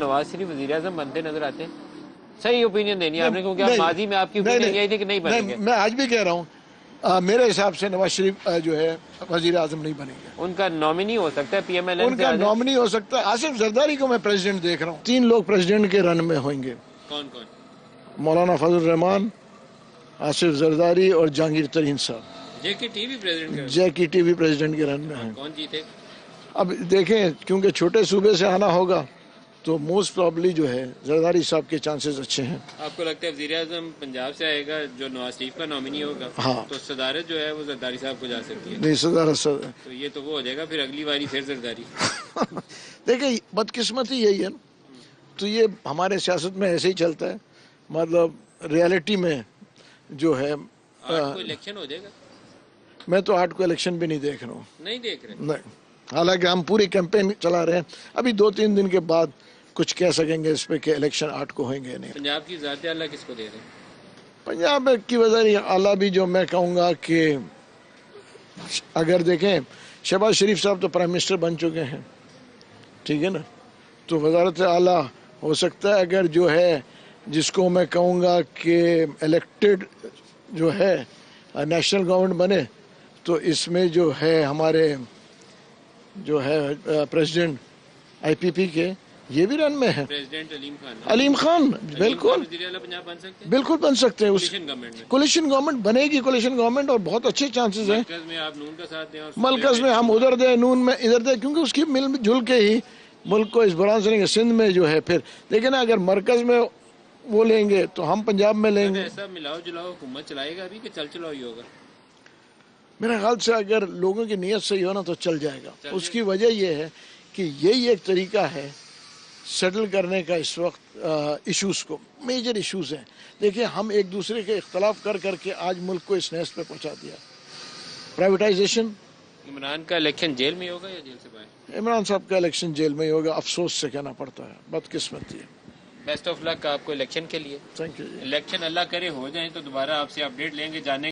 نواز شریف وزیر اعظم بنتے نظر آتے ہیں؟ صحیح اوپینین دینی ہے آپ نے، کیونکہ ماضی میں آپ کی اوپینین یہی تھی کہ نہیں بنیں گے. میں آج بھی کہہ رہا ہوں، میرے حساب سے نواز شریف جو ہے وزیر اعظم نہیں بنیں گے. ان کا نامنی ہو سکتا ہے پی ایم ایل این ان کا نامنی ہو سکتا ہے. آصف زرداری کو میں پریزیڈنٹ دیکھ رہا ہوں. 3 لوگ پریزیڈنٹ کے رن میں ہوئیں گے. کون کون؟ مولانا فضل الرحمان، آصف زرداری اور جہانگیر ترین صاحب. جے کے ٹی بھی پریزیڈنٹ جے کی ٹی بھی پریزیڈنٹ کے رن میں ہیں. کون جیتے؟ اب دیکھیں، کیونکہ چھوٹے صوبے سے آنا ہوگا تو موسٹ پرابلی جو ہے زرداری صاحب کے چانسز اچھے ہیں. آپ کو لگتا ہے وزیر اعظم پنجاب سے آئے گا جو نواز شریف کا نامنی ہوگا؟ ہاں. تو صدارت جو ہے وہ زرداری صاحب کو جا سکتی ہے. نہیں، صدارت تو یہ تو وہ ہو جائے گا پھر اگلی باری پھر زرداری. دیکھیں، بدقسمتی یہی ہے. تو یہ ہمارے سیاست میں ایسے ہی چلتا ہے. مطلب ریالٹی میں جو ہے آج کو الیکشن ہو جائے گا؟ میں تو 8 کو الیکشن بھی نہیں دیکھ رہا ہوں. نہیں دیکھ رہے؟ نہیں، حالانکہ ہم پوری کیمپین چلا رہے ہیں. ابھی 2-3 دن کے بعد کچھ کہہ سکیں گے اس پہ کہ الیکشن 8 کو ہوئیں گے. نہیں، پنجاب کی ذات اعلیٰ کس کو دے رہے ہیں؟ پنجاب کی وزیر اعلیٰ بھی جو میں کہوں گا کہ اگر دیکھیں، شہباز شریف صاحب تو پرائم منسٹر بن چکے ہیں، ٹھیک ہے نا. تو وزارت اعلیٰ ہو سکتا ہے اگر جو ہے جس کو میں کہوں گا کہ الیکٹڈ جو ہے نیشنل گورنمنٹ بنے، تو اس میں جو ہے ہمارے جو ہے پریزیڈنٹ آئی پی پی کے یہ بھی رن میں ہے. پریزیڈنٹ علیم خان بالکل وزیر اعلیٰ پنجاب بن سکتے ہیں؟ بالکل بن سکتے ہیں. کولیشن گورنمنٹ میں کولیشن گورنمنٹ بنے گی. کولیشن گورنمنٹ اور بہت اچھے چانسز ہیں. مرکز میں آپ نون کا ساتھ دیں اور مرکز میں ہم ادھر دیں، نون میں ادھر دیں، کیونکہ اس کی مل جل کے ہی ملک کو اس بران سے لیں گے. سندھ میں جو ہے پھر دیکھیں نا، اگر مرکز میں وہ لیں گے تو ہم پنجاب میں لیں گے. ایسا ملاؤ جلاؤ حکومت چلائے گا ابھی کہ چل چلاؤ ہی ہوگا؟ میرے خیال سے اگر لوگوں کی نیت صحیح ہو نا تو چل جائے گا. اس کی وجہ یہ ہے کہ یہی ایک طریقہ ہے سیٹل کرنے کا اس وقت ایشوز کو. میجر ایشوز ہیں. دیکھیں، ہم ایک دوسرے کے اختلاف کر کر کے آج ملک کو اس نیس پہ پہنچا دیا. پرائیویٹائزیشن. عمران کا الیکشن جیل میں ہوگا یا جیل سے باہر؟ عمران صاحب کا الیکشن جیل میں ہی ہوگا. افسوس سے کہنا پڑتا ہے، بدقسمتی ہے. بیسٹ آف لک آپ کو الیکشن کے لیے. Thank you. الیکشن اللہ کرے ہو جائیں تو دوبارہ آپ سے اپڈیٹ لیں گے، جانے